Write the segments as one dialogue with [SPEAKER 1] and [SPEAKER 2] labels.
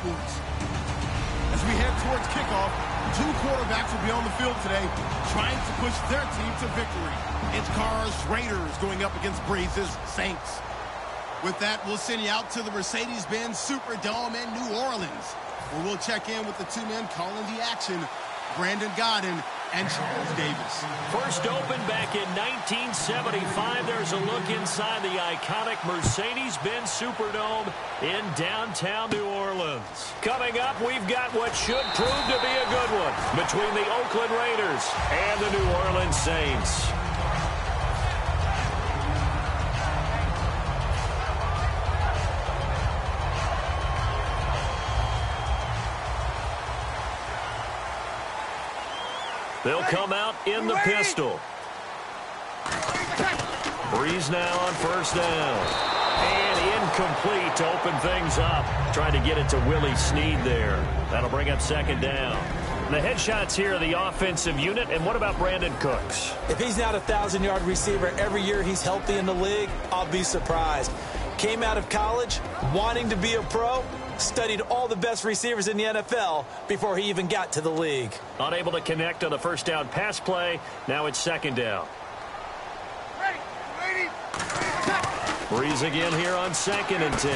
[SPEAKER 1] backwards. As we head towards kickoff, two quarterbacks will be on the field today trying to push their team to victory. It's Carr's Raiders going up against Breeze's Saints. With that, we'll send you out to the Mercedes-Benz Superdome in New Orleans, where we'll check in with the two men calling the action, Brandon Godden and Charles Davis.
[SPEAKER 2] First opened back in 1975. There's a look inside the iconic Mercedes-Benz Superdome in downtown New Orleans. Coming up, we've got what should prove to be a good one between the Oakland Raiders and the New Orleans Saints. They'll come out in the pistol. Breeze now on first down. And incomplete to open things up. Trying to get it to Willie Snead there. That'll bring up second down. The headshots here are the offensive unit. And what about Brandon Cooks?
[SPEAKER 3] If he's not a 1,000-yard receiver every year he's healthy in the league, I'll be surprised. Came out of college wanting to be a pro. Studied all the best receivers in the NFL before he even got to the league.
[SPEAKER 2] Unable to connect on the first down pass play. Now it's second down. Breeze again here on 2nd and 10.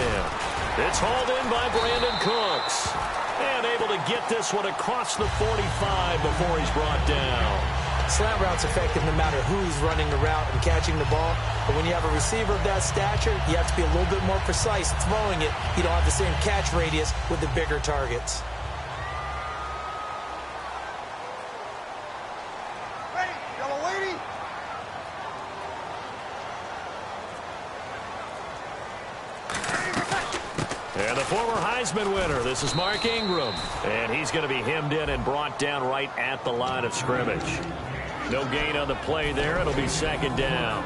[SPEAKER 2] It's hauled in by Brandon Cooks. And able to get this one across the 45 before he's brought down.
[SPEAKER 3] Slant route's effective no matter who's running the route and catching the ball. But when you have a receiver of that stature, you have to be a little bit more precise throwing it. You don't have the same catch radius with the bigger targets.
[SPEAKER 1] Ready, yellow lady.
[SPEAKER 2] And the former Heisman winner, this is Mark Ingram. And he's going to be hemmed in and brought down right at the line of scrimmage. No gain on the play there. It'll be second down.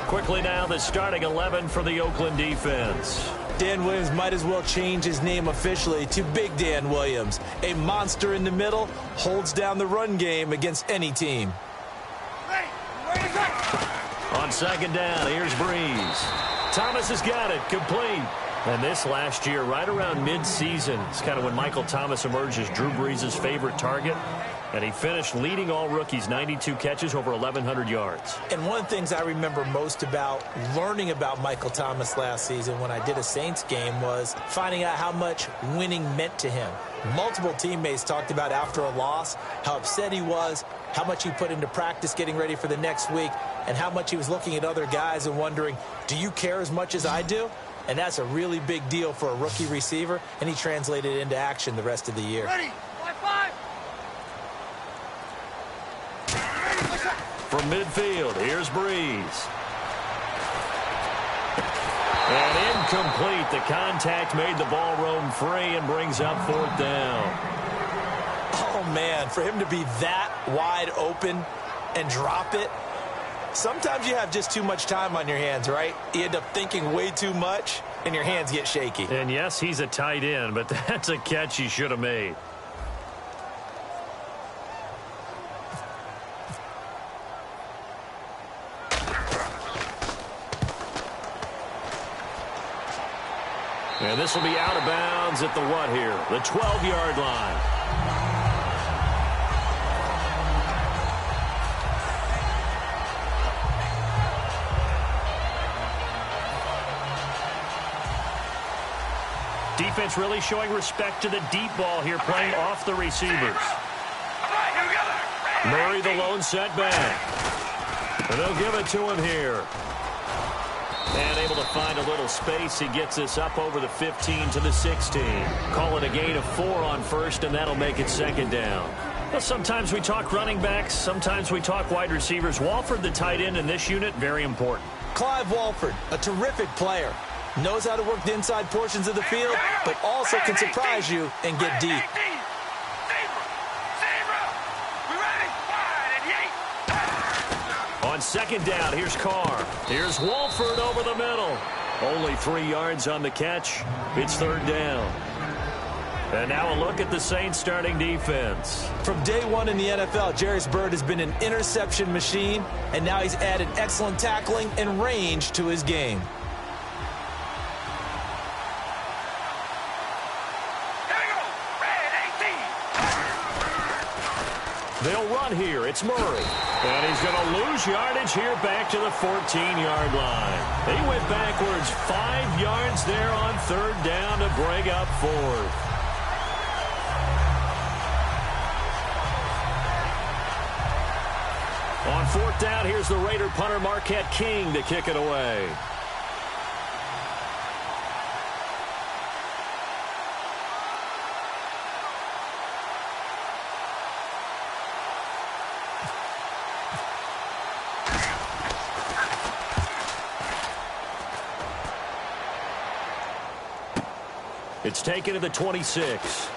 [SPEAKER 2] Quickly now, the starting 11 for the Oakland defense.
[SPEAKER 3] Dan Williams might as well change his name officially to Big Dan Williams. A monster in the middle, holds down the run game against any team.
[SPEAKER 2] On second down, here's Breeze. Thomas has got it, complete. And this last year, right around mid-season, is kind of when Michael Thomas emerged as Drew Brees' favorite target. And he finished leading all rookies, 92 catches, over 1,100 yards.
[SPEAKER 3] And one of the things I remember most about learning about Michael Thomas last season when I did a Saints game was finding out how much winning meant to him. Multiple teammates talked about after a loss how upset he was, how much he put into practice getting ready for the next week, and how much he was looking at other guys and wondering, do you care as much as I do? And that's a really big deal for a rookie receiver, and he translated it into action the rest of the year.
[SPEAKER 1] Ready, five.
[SPEAKER 2] From midfield, here's Breeze. And incomplete. The contact made the ball roam free and brings up fourth down.
[SPEAKER 3] Oh, man, for him to be that wide open and drop it. Sometimes you have just too much time on your hands, right? You end up thinking way too much, and your hands get shaky.
[SPEAKER 2] And, yes, he's a tight end, but that's a catch he should have made. And this will be out of bounds at the what here? The 12-yard line. Defense really showing respect to the deep ball here, playing off the receivers. Murray the lone setback. And they'll give it to him here. And able to find a little space. He gets this up over the 15 to the 16. Call it a gain of 4 on first, and that'll make it second down. Well, sometimes we talk running backs. Sometimes we talk wide receivers. Walford, the tight end in this unit, very important.
[SPEAKER 3] Clive Walford, a terrific player. Knows how to work the inside portions of the field, but also can surprise you and get deep.
[SPEAKER 2] On second down, here's Carr. Here's Walford over the middle. Only 3 yards on the catch. It's third down. And now a look at the Saints starting defense.
[SPEAKER 3] From day one in the NFL, Jairus Byrd has been an interception machine, and now he's added excellent tackling and range to his game.
[SPEAKER 2] They'll run here. It's Murray. And he's going to lose yardage here back to the 14-yard line. He went backwards 5 yards there on third down to bring up fourth. On fourth down, here's the Raider punter Marquette King to kick it away. It's taken to the 26.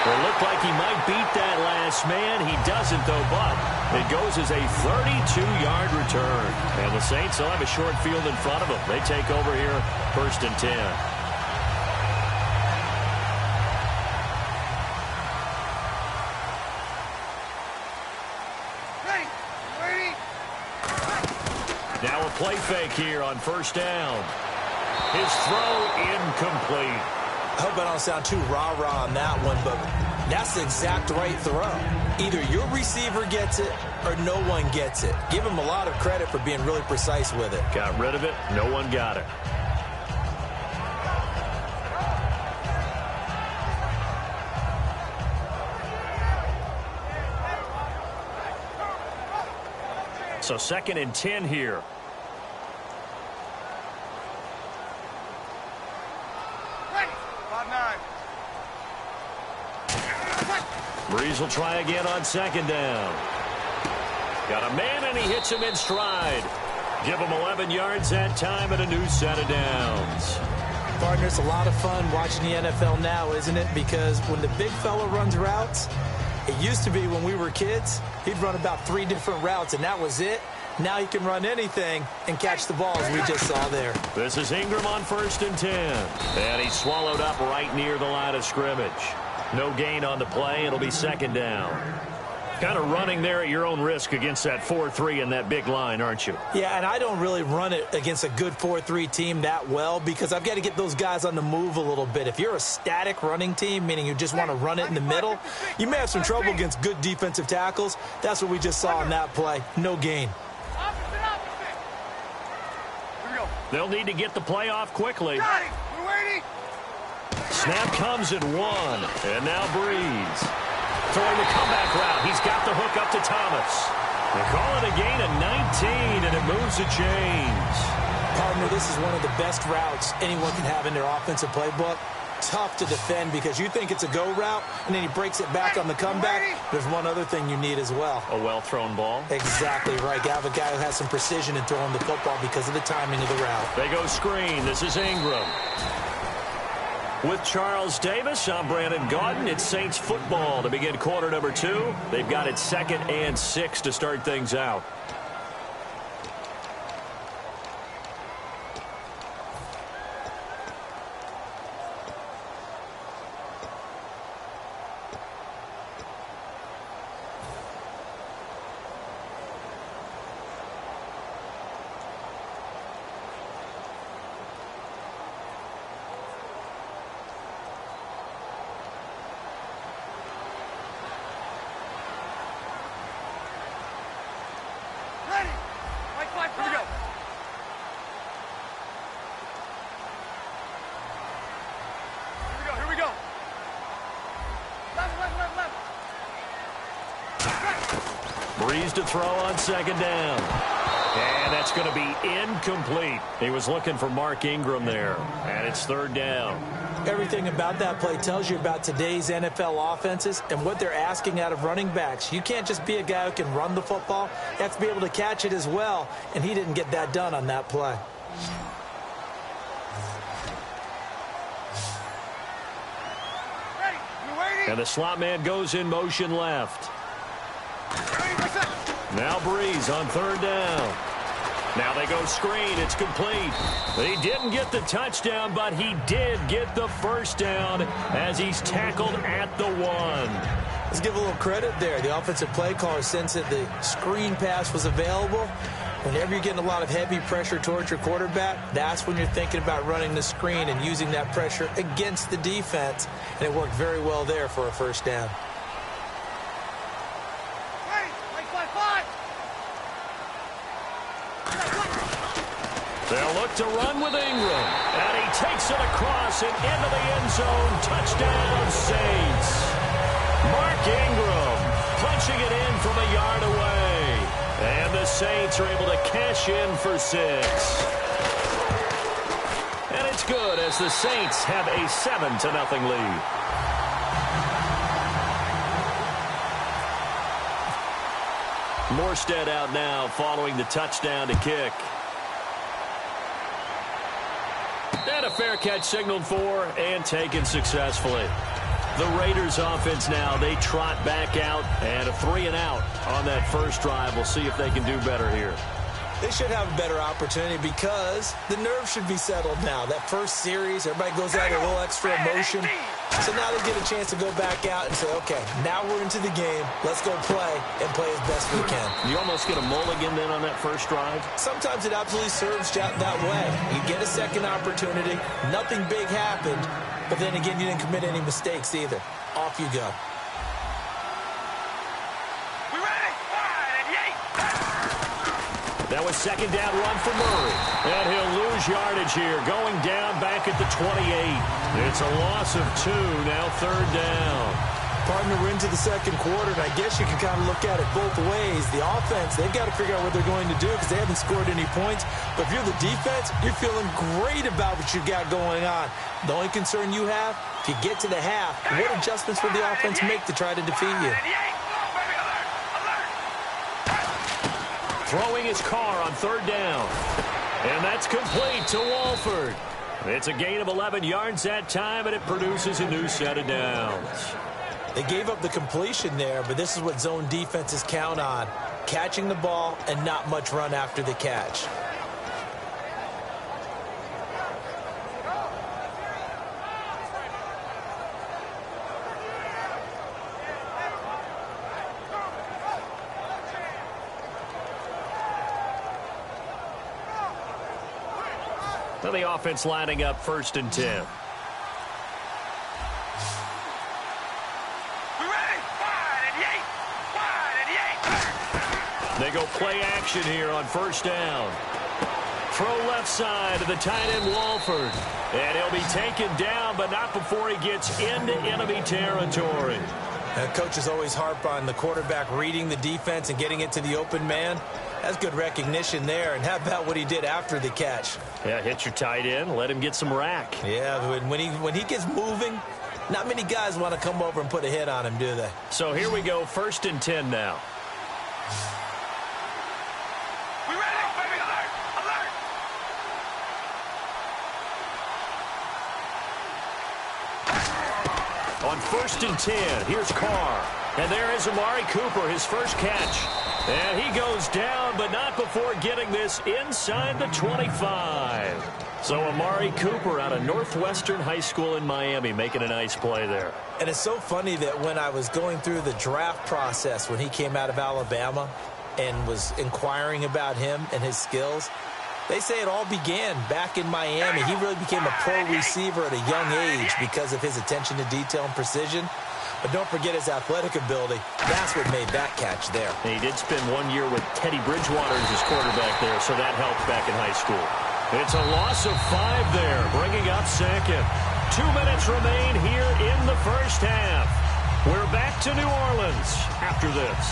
[SPEAKER 2] It looked like he might beat that last man. He doesn't, though, but it goes as a 32-yard return. And the Saints will have a short field in front of them. They take over here, 1st and 10. Now a play fake here on 1st down. His throw incomplete.
[SPEAKER 3] I hope I don't sound too rah-rah on that one, but that's the exact right throw. Either your receiver gets it or no one gets it. Give him a lot of credit for being really precise with it.
[SPEAKER 2] Got rid of it. No one got it. So 2nd and 10 here. Breeze will try again on 2nd down. Got a man, and he hits him in stride. Give him 11 yards that time and a new set of downs.
[SPEAKER 3] Partner, it's a lot of fun watching the NFL now, isn't it? Because when the big fella runs routes, it used to be when we were kids, he'd run about 3 different routes, and that was it. Now he can run anything and catch the ball, as we just saw there.
[SPEAKER 2] This is Ingram on 1st and 10. And he's swallowed up right near the line of scrimmage. No gain on the play. It'll be 2nd down. Kind of running there at your own risk against that 4-3 and that big line, aren't you?
[SPEAKER 3] Yeah, and I don't really run it against a good 4-3 team that well because I've got to get those guys on the move a little bit. If you're a static running team, meaning you just want to run it in the middle, you may have some trouble against good defensive tackles. That's what we just saw on that play. No gain.
[SPEAKER 2] They'll need to get the play off quickly.
[SPEAKER 1] We're waiting.
[SPEAKER 2] Snap comes at 1. And now Breeze. Throwing the comeback route. He's got the hook up to Thomas. They call it a gain of 19, and it moves the chains.
[SPEAKER 3] Partner, this is one of the best routes anyone can have in their offensive playbook. Tough to defend because you think it's a go route, and then he breaks it back on the comeback. There's one other thing you need as well.
[SPEAKER 2] A well-thrown ball.
[SPEAKER 3] Exactly right. You have a guy who has some precision in throwing the football because of the timing of the route.
[SPEAKER 2] They go screen. This is Ingram. With Charles Davis, I'm Brandon Gaudin. It's Saints football to begin quarter number 2. They've got it 2nd and 6 to start things out. Breeze to throw on 2nd down. And that's going to be incomplete. He was looking for Mark Ingram there. And it's 3rd down.
[SPEAKER 3] Everything about that play tells you about today's NFL offenses and what they're asking out of running backs. You can't just be a guy who can run the football. You have to be able to catch it as well. And he didn't get that done on that play.
[SPEAKER 2] And the slot man goes in motion left. Now Breeze on 3rd down. Now they go screen. It's complete. He didn't get the touchdown, but he did get the 1st down as he's tackled at the 1.
[SPEAKER 3] Let's give a little credit there. The offensive play caller sensed that the screen pass was available, Whenever you're getting a lot of heavy pressure towards your quarterback, that's when you're thinking about running the screen and using that pressure against the defense. And it worked very well there for a first down.
[SPEAKER 2] They'll look to run with Ingram. And he takes it across and into the end zone. Touchdown, Saints. Mark Ingram punching it in from a yard away. And the Saints are able to cash in for 6. And it's good as the Saints have a 7-0 lead. Morstead out now following the touchdown to kick. And a fair catch signaled for and taken successfully. The Raiders offense now, they trot back out and a 3-and-out on that first drive. We'll see if they can do better here.
[SPEAKER 3] They should have a better opportunity because the nerves should be settled now. That first series, everybody goes out with a little extra emotion. So now they get a chance to go back out and say, okay, now we're into the game. Let's go play and play as best we can.
[SPEAKER 2] You almost get a mulligan then on that first drive?
[SPEAKER 3] Sometimes it absolutely serves that way. You get a second opportunity. Nothing big happened. But then again, you didn't commit any mistakes either. Off you go.
[SPEAKER 2] That was second down run for Murray. And he'll lose yardage here, going down back at the 28. It's a loss of 2, now third down.
[SPEAKER 3] Partner, we're into the second quarter, and I guess you can kind of look at it both ways. The offense, they've got to figure out what they're going to do because they haven't scored any points. But if you're the defense, you're feeling great about what you got going on. The only concern you have, if you get to the half, what adjustments will the offense make to try to defeat you?
[SPEAKER 2] Throwing his car on third down. And that's complete to Walford. It's a gain of 11 yards that time, and it produces a new set of downs.
[SPEAKER 3] They gave up the completion there, but this is what zone defenses count on. Catching the ball and not much run after the catch.
[SPEAKER 2] Now the offense lining up 1st and 10. They go play action here on first down. Throw left side to the tight end Walford. And he'll be taken down, but not before he gets into enemy territory.
[SPEAKER 3] Coaches always harp on the quarterback reading the defense and getting it to the open man. That's good recognition there. And how about what he did after the catch?
[SPEAKER 2] Yeah, hit your tight end, let him get some rack.
[SPEAKER 3] Yeah, when he gets moving, not many guys want to come over and put a hit on him, do they?
[SPEAKER 2] So here we go, 1st and 10 now. On 1st and 10, here's Carr. And there is Amari Cooper, his first catch. And he goes down, but not before getting this inside the 25. So Amari Cooper out of Northwestern High School in Miami making a nice play there.
[SPEAKER 3] And it's so funny that when I was going through the draft process when he came out of Alabama and was inquiring about him and his skills, they say it all began back in Miami. He really became a pro receiver at a young age because of his attention to detail and precision. But don't forget his athletic ability. That's what made that catch there.
[SPEAKER 2] And he did spend 1 year with Teddy Bridgewater as his quarterback there, so that helped back in high school. It's a loss of 5 there, bringing up second. 2 minutes remain here in the first half. We're back to New Orleans after this.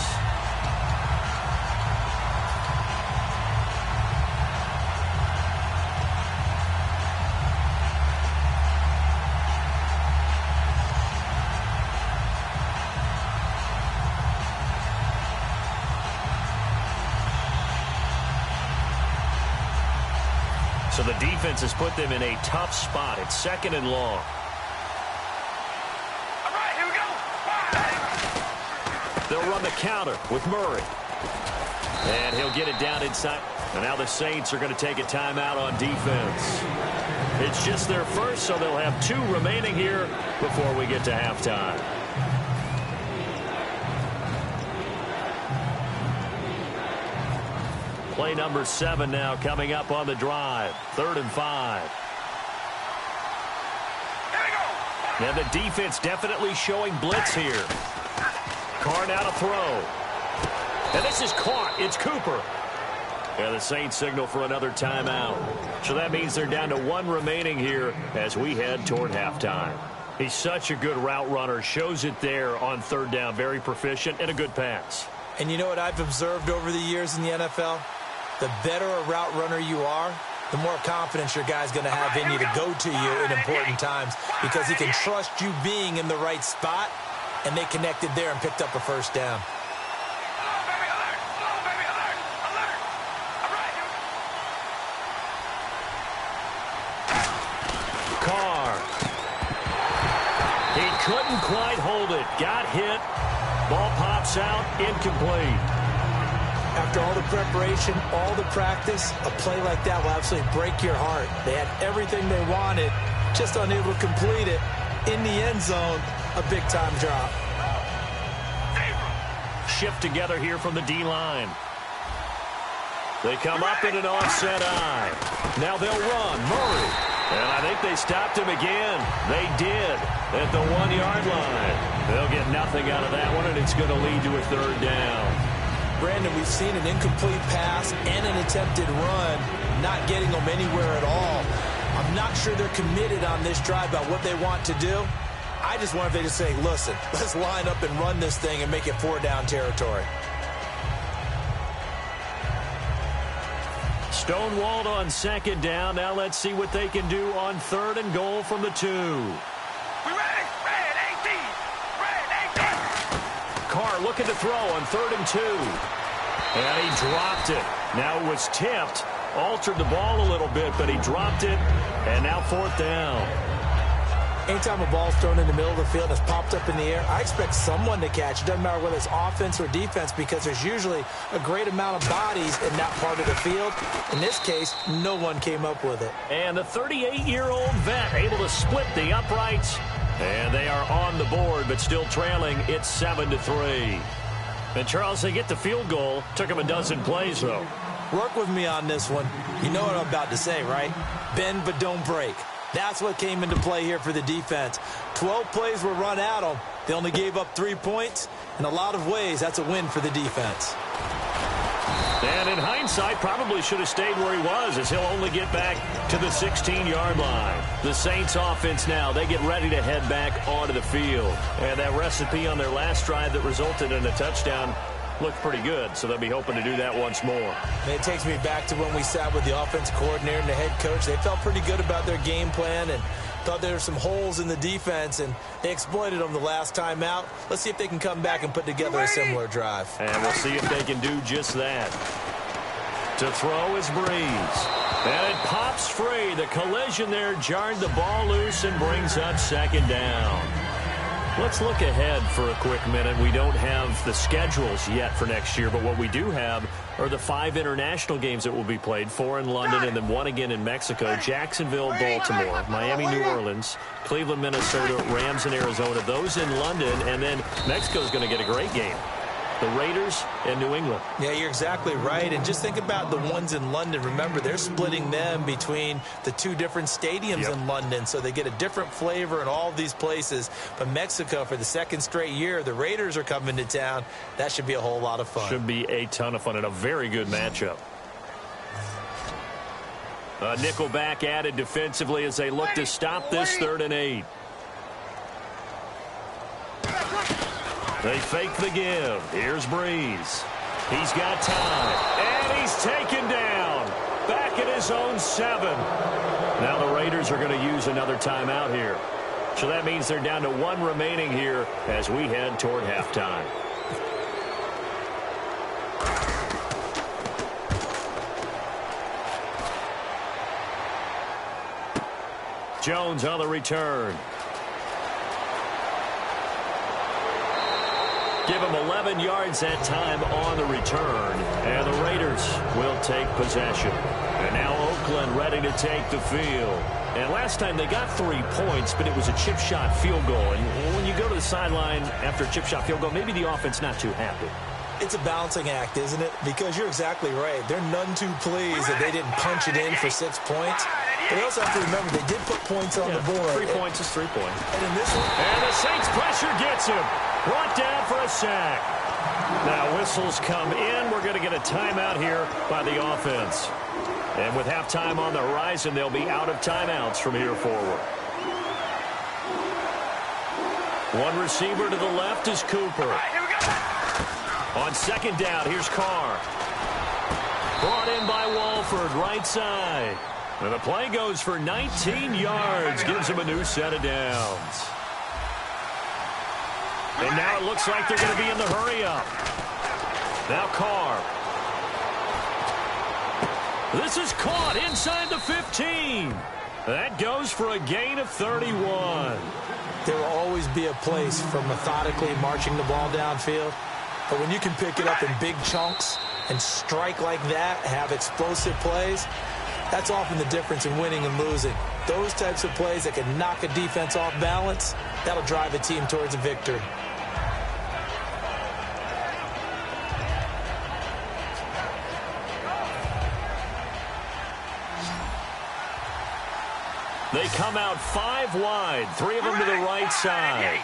[SPEAKER 2] So the defense has put them in a tough spot. It's 2nd and long.
[SPEAKER 4] All right, here we go.
[SPEAKER 2] They'll run the counter with Murray. And he'll get it down inside. And now the Saints are going to take a timeout on defense. It's just their first, so they'll have 2 remaining here before we get to halftime. Play number 7 now coming up on the drive. 3rd and 5. And the defense definitely showing blitz here. Carr now to throw. And this is caught. It's Cooper. And the Saints signal for another timeout. So that means they're down to 1 remaining here as we head toward halftime. He's such a good route runner. Shows it there on 3rd down. Very proficient and a good pass.
[SPEAKER 3] And you know what I've observed over the years in the NFL? The better a route runner you are, the more confidence your guy's going to have in you to go to you in important times because he can trust you being in the right spot, and they connected there and picked up a 1st down.
[SPEAKER 2] Carr. He couldn't quite hold it. Got hit. Ball pops out. Incomplete.
[SPEAKER 3] After all the preparation, all the practice, a play like that will absolutely break your heart. They had everything they wanted, just unable to complete it. In the end zone, a big-time drop.
[SPEAKER 2] Shift together here from the D-line. They come up in an offset eye. Now they'll run. Murray. And I think they stopped him again. They did at the 1-yard line. They'll get nothing out of that one, and it's going to lead to a 3rd down.
[SPEAKER 3] Brandon, we've seen an incomplete pass and an attempted run, not getting them anywhere at all. I'm not sure they're committed on this drive about what they want to do. I just wonder if they just say, listen, let's line up and run this thing and make it 4-down territory.
[SPEAKER 2] Stonewalled on 2nd down. Now let's see what they can do on 3rd and goal from the 2.
[SPEAKER 4] We ready? Red 18. Red 18.
[SPEAKER 2] Carr looking to throw on 3rd and 2. And he dropped it. Now it was tipped. Altered the ball a little bit, but he dropped it. And now 4th down.
[SPEAKER 3] Anytime a ball's thrown in the middle of the field and it's popped up in the air, I expect someone to catch. It doesn't matter whether it's offense or defense because there's usually a great amount of bodies in that part of the field. In this case, no one came up with it.
[SPEAKER 2] And the 38-year-old vet able to split the uprights. And they are on the board, but still trailing. It's 7-3. And, Charles, they get the field goal. Took them a dozen plays, though.
[SPEAKER 3] Work with me on this one. You know what I'm about to say, right? Bend but don't break. That's what came into play here for the defense. 12 plays were run at them. They only gave up 3 points. In a lot of ways, that's a win for the defense.
[SPEAKER 2] And in hindsight, probably should have stayed where he was as he'll only get back to the 16-yard line. The Saints offense now, they get ready to head back onto the field. And that recipe on their last drive that resulted in a touchdown looked pretty good, so they'll be hoping to do that once more.
[SPEAKER 3] And it takes me back to when we sat with the offense coordinator and the head coach. They felt pretty good about their game plan and thought there were some holes in the defense, and they exploited them the last time out. Let's see if they can come back and put together a similar drive.
[SPEAKER 2] And we'll see if they can do just that. To throw is Breeze. And it pops free. The collision there jarred the ball loose and brings up 2nd down. Let's look ahead for a quick minute. We don't have the schedules yet for next year, but what we do have are the 5 international games that will be played, 4 in London and then 1 again in Mexico, Jacksonville, Baltimore, Miami, New Orleans, Cleveland, Minnesota, Rams, and Arizona. Those in London, and then Mexico's going to get a great game. The Raiders and New England.
[SPEAKER 3] Yeah, you're exactly right. And just think about the ones in London. Remember, they're splitting them between the 2 different stadiums in London, so they get a different flavor in all of these places. But Mexico, for the 2nd straight year, the Raiders are coming to town. That should be a whole lot of fun.
[SPEAKER 2] Should be a ton of fun and a very good matchup. A nickelback added defensively as they look to stop this 3rd and 8. They fake the give. Here's Breeze. He's got time. And he's taken down. Back at his own 7. Now the Raiders are going to use another timeout here. So that means they're down to 1 remaining here as we head toward halftime. Jones on the return. Give him 11 yards that time on the return. And the Raiders will take possession. And now Oakland ready to take the field. And last time they got 3 points, but it was a chip shot field goal. And when you go to the sideline after a chip shot field goal, maybe the offense not too happy.
[SPEAKER 3] It's a balancing act, isn't it? Because you're exactly right. They're none too pleased that they didn't punch it in for 6 points. But they also have to remember they did put points on the board.
[SPEAKER 2] 3 points is 3 points.
[SPEAKER 3] And in this one,
[SPEAKER 2] and the Saints pressure gets him. Brought down for a sack. Now whistles come in. We're going to get a timeout here by the offense. And with halftime on the horizon, they'll be out of timeouts from here forward. One receiver to the left is Cooper. On second down, here's Carr. Brought in by Walford, right side. And the play goes for 19 yards. Gives him a new set of downs. And now it looks like they're going to be in the hurry-up. Now Carr. This is caught inside the 15. That goes for a gain of 31.
[SPEAKER 3] there will always be a place for methodically marching the ball downfield. But when you can pick it up in big chunks and strike like that, have explosive plays, that's often the difference in winning and losing. Those types of plays that can knock a defense off balance, that'll drive a team towards a victory.
[SPEAKER 2] They come out 5 wide, 3 of them to the right side.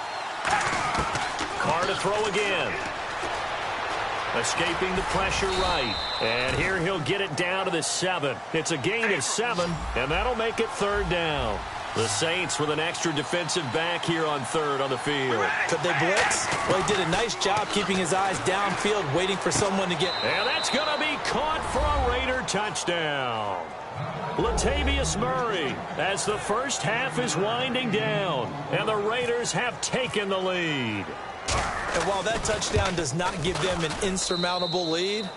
[SPEAKER 2] Carr to throw again. Escaping the pressure right. And here he'll get it down to the 7. It's a gain of 7, and that'll make it 3rd down. The Saints with an extra defensive back here on 3rd on the field.
[SPEAKER 3] Could they blitz? Well, he did a nice job keeping his eyes downfield, waiting for someone to get...
[SPEAKER 2] And that's going to be caught for a Raider touchdown. Latavius Murray as the first half is winding down, and the Raiders have taken the lead.
[SPEAKER 3] And while that touchdown does not give them an insurmountable lead,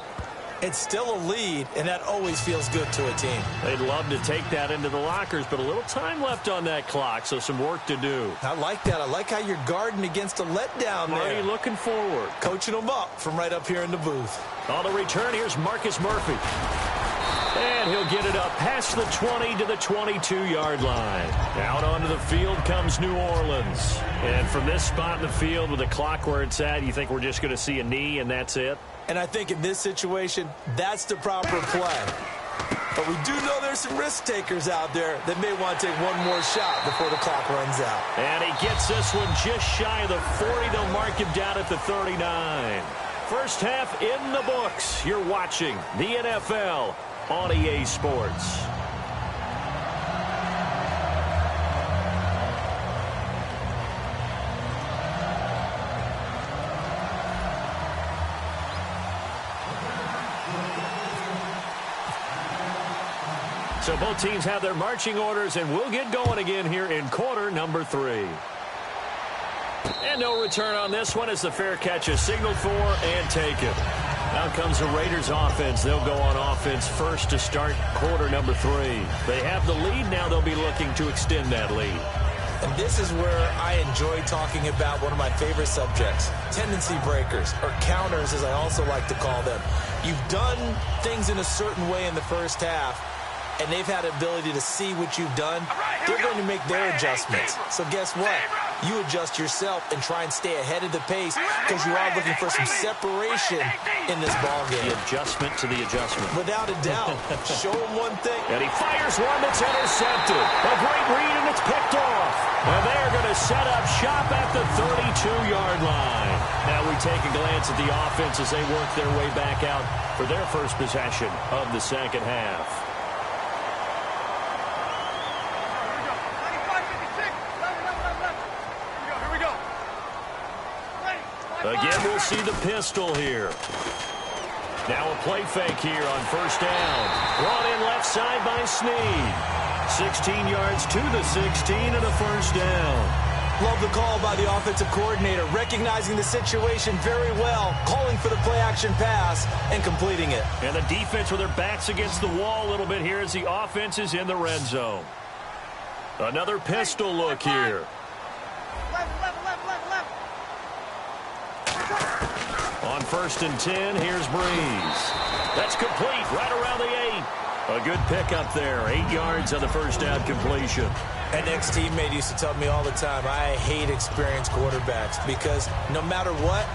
[SPEAKER 3] it's still a lead, and that always feels good to a team.
[SPEAKER 2] They'd love to take that into the lockers, but a little time left on that clock, so some work to do.
[SPEAKER 3] I like that. I like how you're guarding against a letdown there.
[SPEAKER 2] Already looking forward.
[SPEAKER 3] Coaching them up from right up here in the booth.
[SPEAKER 2] On the return, here's Marcus Murphy. And he'll get it up past the 20 to the 22-yard line. Out onto the field comes New Orleans. And from this spot in the field with the clock where it's at, you think we're just going to see a knee and that's it?
[SPEAKER 3] And I think in this situation, that's the proper play. But we do know there's some risk takers out there that may want to take one more shot before the clock runs out.
[SPEAKER 2] And he gets this one just shy of the 40. They'll mark him down at the 39. First half in the books. You're watching the NFL on EA Sports. So both teams have their marching orders, and we'll get going again here in quarter number 3. And no return on this one as the fair catch is signaled for and taken. Now comes the Raiders offense. They'll go on offense first to start quarter number 3. They have the lead. Now they'll be looking to extend that lead.
[SPEAKER 3] And this is where I enjoy talking about one of my favorite subjects, tendency breakers, or counters as I also like to call them. You've done things in a certain way in the first half, and they've had the ability to see what you've done. They're going to make their adjustments. So guess what? You adjust yourself and try and stay ahead of the pace because you are looking for some separation in this ballgame.
[SPEAKER 2] The adjustment to the adjustment.
[SPEAKER 3] Without a doubt. Show them one thing.
[SPEAKER 2] And he fires one that's intercepted. A great read, and it's picked off. And they're going to set up shop at the 32-yard line. Now we take a glance at the offense as they work their way back out for their first possession of the second half. Again, we'll see the pistol here. Now a play fake here on first down. Brought in left side by Snead. 16 yards to the 16 and a first down.
[SPEAKER 3] Love the call by the offensive coordinator, recognizing the situation very well, calling for the play-action pass and completing it.
[SPEAKER 2] And the defense with their backs against the wall a little bit here as the offense is in the red zone. Another pistol look here. On first and 10, here's Breeze. That's complete right around the 8. A good pickup there. 8 yards on the first down completion.
[SPEAKER 3] An ex-teammate used to tell me all the time, I hate experienced quarterbacks because no matter what,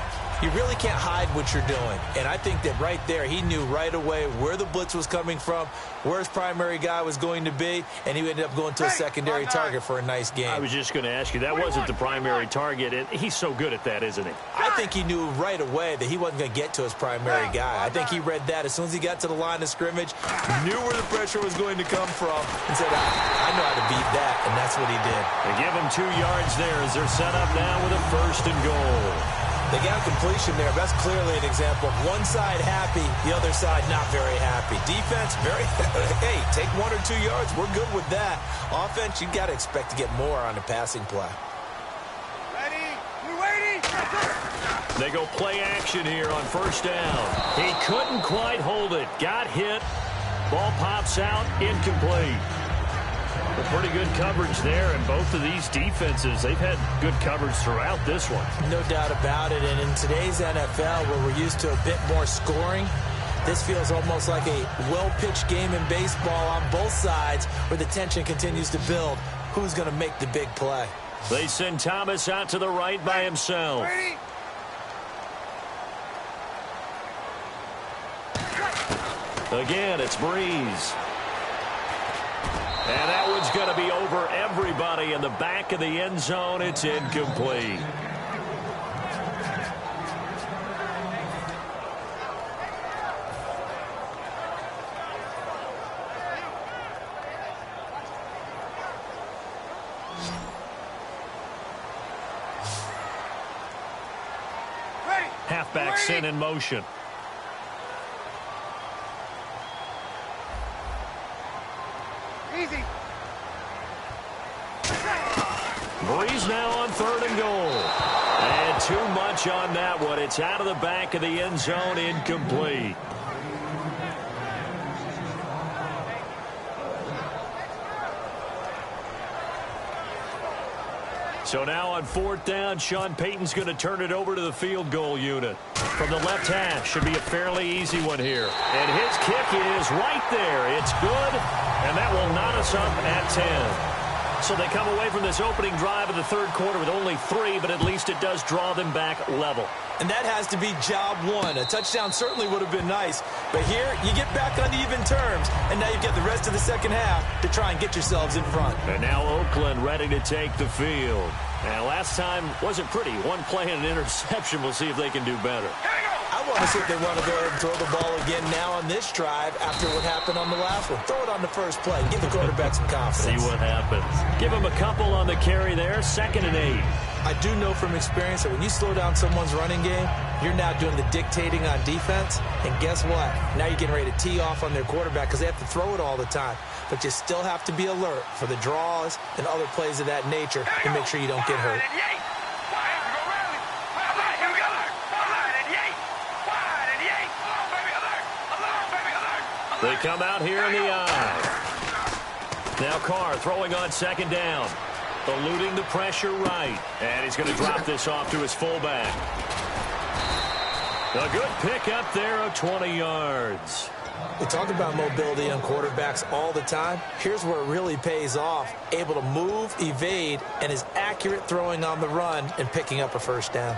[SPEAKER 3] You really can't hide what you're doing. And I think that right there, he knew right away where the blitz was coming from, where his primary guy was going to be, and he ended up going to a secondary target for a nice game.
[SPEAKER 2] I was just going to ask you, that wasn't the primary target, and he's so good at that, isn't he?
[SPEAKER 3] I think he knew right away that he wasn't going to get to his primary guy. I think he read that as soon as he got to the line of scrimmage, knew where the pressure was going to come from, and said, I know how to beat that, and that's what he did.
[SPEAKER 2] They give him 2 yards there as they're set up now with a 1st and goal.
[SPEAKER 3] They got completion there. That's clearly an example of one side happy, the other side not very happy. Defense, hey, take 1 or 2 yards. We're good with that. Offense, you got to expect to get more on the passing play.
[SPEAKER 4] Ready? We're waiting.
[SPEAKER 2] They go play action here on 1st down. He couldn't quite hold it. Got hit. Ball pops out. Incomplete. A pretty good coverage there, and both of these defenses, they've had good coverage throughout this one.
[SPEAKER 3] No doubt about it, and in today's NFL, where we're used to a bit more scoring, this feels almost like a well-pitched game in baseball on both sides where the tension continues to build. Who's going to make the big play?
[SPEAKER 2] They send Thomas out to the right by himself.
[SPEAKER 4] Ready?
[SPEAKER 2] Again, it's Breeze. And that one's going to be over everybody in the back of the end zone. It's incomplete.
[SPEAKER 4] Ready?
[SPEAKER 2] Halfback sent in motion.
[SPEAKER 4] Easy.
[SPEAKER 2] Breeze now on 3rd and goal. And too much on that one. It's out of the back of the end zone, incomplete. So now on 4th down, Sean Payton's going to turn it over to the field goal unit. From the left hash, should be a fairly easy one here. And his kick is right there. It's good, and that will knot us up at 10. So they come away from this opening drive of the 3rd quarter with only 3, but at least it does draw them back level.
[SPEAKER 3] And that has to be job 1. A touchdown certainly would have been nice. But here, you get back on even terms, and now you get the rest of the second half to try and get yourselves in front.
[SPEAKER 2] And now Oakland ready to take the field. And last time wasn't pretty. One play and an interception. We'll see if they can do better.
[SPEAKER 3] I want to see if they want to go ahead and throw the ball again now on this drive after what happened on the last one. Throw it on the first play. Give the quarterback some confidence.
[SPEAKER 2] See what happens. Give him a couple on the carry there. 2nd and 8.
[SPEAKER 3] I do know from experience that when you slow down someone's running game, you're now doing the dictating on defense. And guess what? Now you're getting ready to tee off on their quarterback because they have to throw it all the time. But you still have to be alert for the draws and other plays of that nature to make sure you don't get hurt.
[SPEAKER 2] They come out here in the eye. Now Carr throwing on 2nd down. Eluding the pressure right. And he's going to drop this off to his fullback. A good pick up there of 20 yards.
[SPEAKER 3] We talk about mobility on quarterbacks all the time. Here's where it really pays off. Able to move, evade, and is accurate throwing on the run and picking up a 1st down.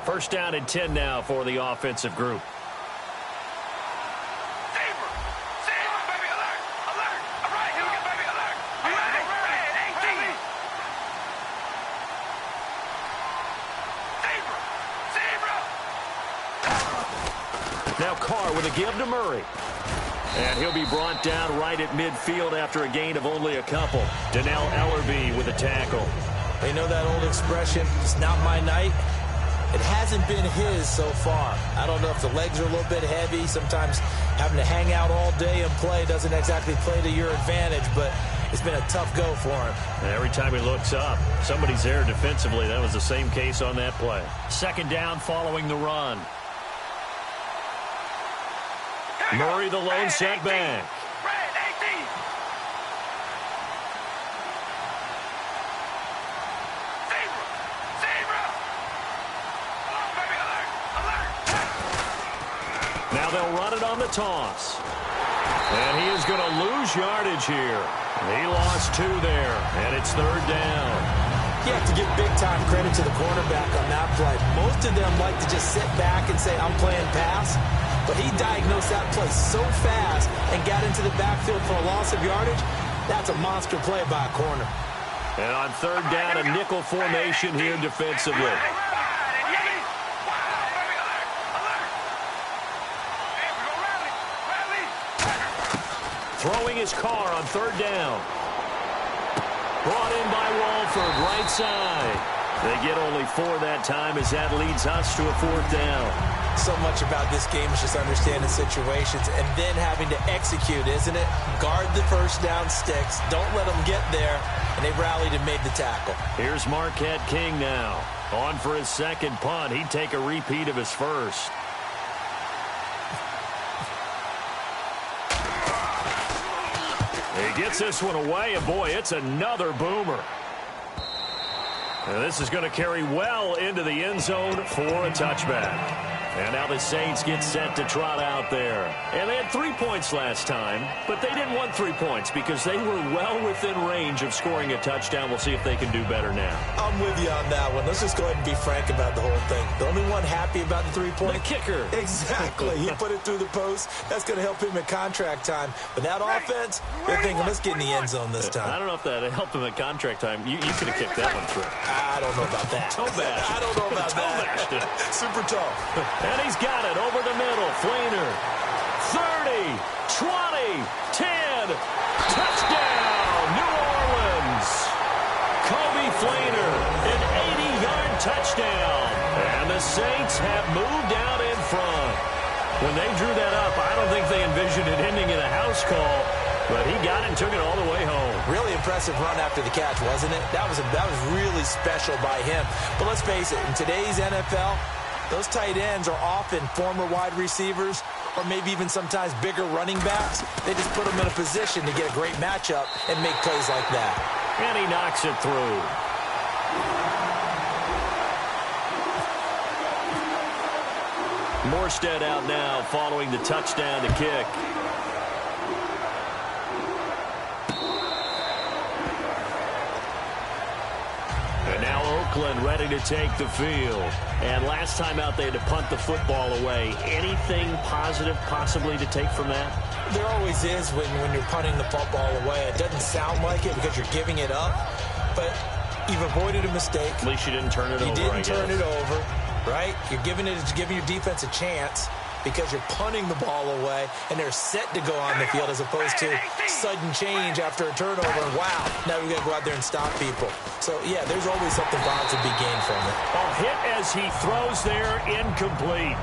[SPEAKER 2] First down and 10 now for the offensive group. Now Carr with a give to Murray. And he'll be brought down right at midfield after a gain of only a couple. Donnell Ellerbe with a tackle.
[SPEAKER 3] You know that old expression, it's not my night? It hasn't been his so far. I don't know if the legs are a little bit heavy. Sometimes having to hang out all day and play doesn't exactly play to your advantage, but it's been a tough go for him.
[SPEAKER 2] And every time he looks up, somebody's there defensively. That was the same case on that play. 2nd down following the run. Murray the lone setback. Now they'll run it on the toss. And he is going to lose yardage here. He lost 2 there, and it's 3rd down.
[SPEAKER 3] You have to give big-time credit to the cornerback on that play. Most of them like to just sit back and say, I'm playing pass. But he diagnosed that play so fast and got into the backfield for a loss of yardage. That's a monster play by a corner.
[SPEAKER 2] And on 3rd down, a nickel formation here defensively. Throwing his car on 3rd down. Brought in by Walford, right side. They get only 4 that time as that leads us to a 4th down.
[SPEAKER 3] So much about this game is just understanding situations and then having to execute, isn't it? Guard the first down sticks. Don't let them get there. And they rallied and made the tackle.
[SPEAKER 2] Here's Marquette King now. On for his 2nd punt. He'd take a repeat of his first. He gets this one away, and boy, it's another boomer. And this is going to carry well into the end zone for a touchback. And now the Saints get set to trot out there. And they had 3 points last time, but they didn't want 3 points because they were well within range of scoring a touchdown. We'll see if they can do better now.
[SPEAKER 3] I'm with you on that one. Let's just go ahead and be frank about the whole thing. The only one happy about the 3-point?
[SPEAKER 2] The kicker.
[SPEAKER 3] Exactly. He put it through the post. That's going to help him at contract time. But that offense, they're thinking, let's get in the end zone this time.
[SPEAKER 2] I don't know if that helped him at contract time. You could have kicked that one through.
[SPEAKER 3] I don't know about that.
[SPEAKER 2] Toe bashed.
[SPEAKER 3] I don't know about that. Super tall.
[SPEAKER 2] And he's got it over the middle. Flainer. 30, 20, 10. Touchdown, New Orleans. Kobe Flainer, an 80-yard touchdown. And the Saints have moved out in front. When they drew that up, I don't think they envisioned it ending in a house call. But he got it and took it all the way home.
[SPEAKER 3] Really impressive run after the catch, wasn't it? That was really special by him. But let's face it, in today's NFL, those tight ends are often former wide receivers or maybe even sometimes bigger running backs. They just put them in a position to get a great matchup and make plays like that.
[SPEAKER 2] And he knocks it through. Morstead out now following the touchdown to kick. And now Oakland ready to take the field. And last time out they had to punt the football away. Anything positive possibly to take from that?
[SPEAKER 3] There always is when you're punting the football away. It doesn't sound like it because you're giving it up. But you've avoided a mistake.
[SPEAKER 2] At least you didn't turn it over.
[SPEAKER 3] You didn't turn it over, right? You're giving your defense a chance because you're punting the ball away, and they're set to go on the field as opposed to sudden change after a turnover. And wow, now we got to go out there and stop people. So, yeah, there's always something positive to be gained from it.
[SPEAKER 2] A hit as he throws there, incomplete.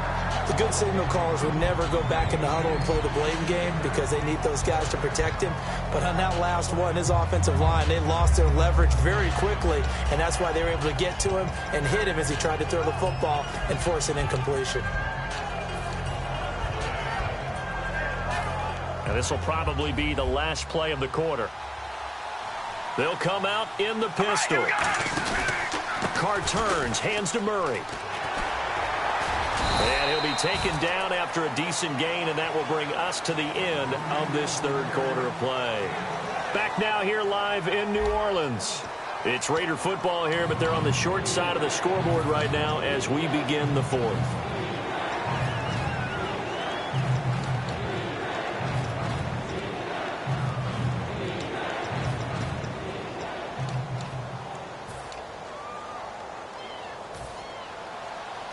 [SPEAKER 3] The good signal callers would never go back in the huddle and play the blame game because they need those guys to protect him. But on that last one, his offensive line, they lost their leverage very quickly, and that's why they were able to get to him and hit him as he tried to throw the football and force an incompletion.
[SPEAKER 2] And this will probably be the last play of the quarter. They'll come out in the pistol. Carr turns, hands to Murray. And he'll be taken down after a decent gain, and that will bring us to the end of this third quarter of play. Back now here live in New Orleans. It's Raider football here, but they're on the short side of the scoreboard right now as we begin the fourth.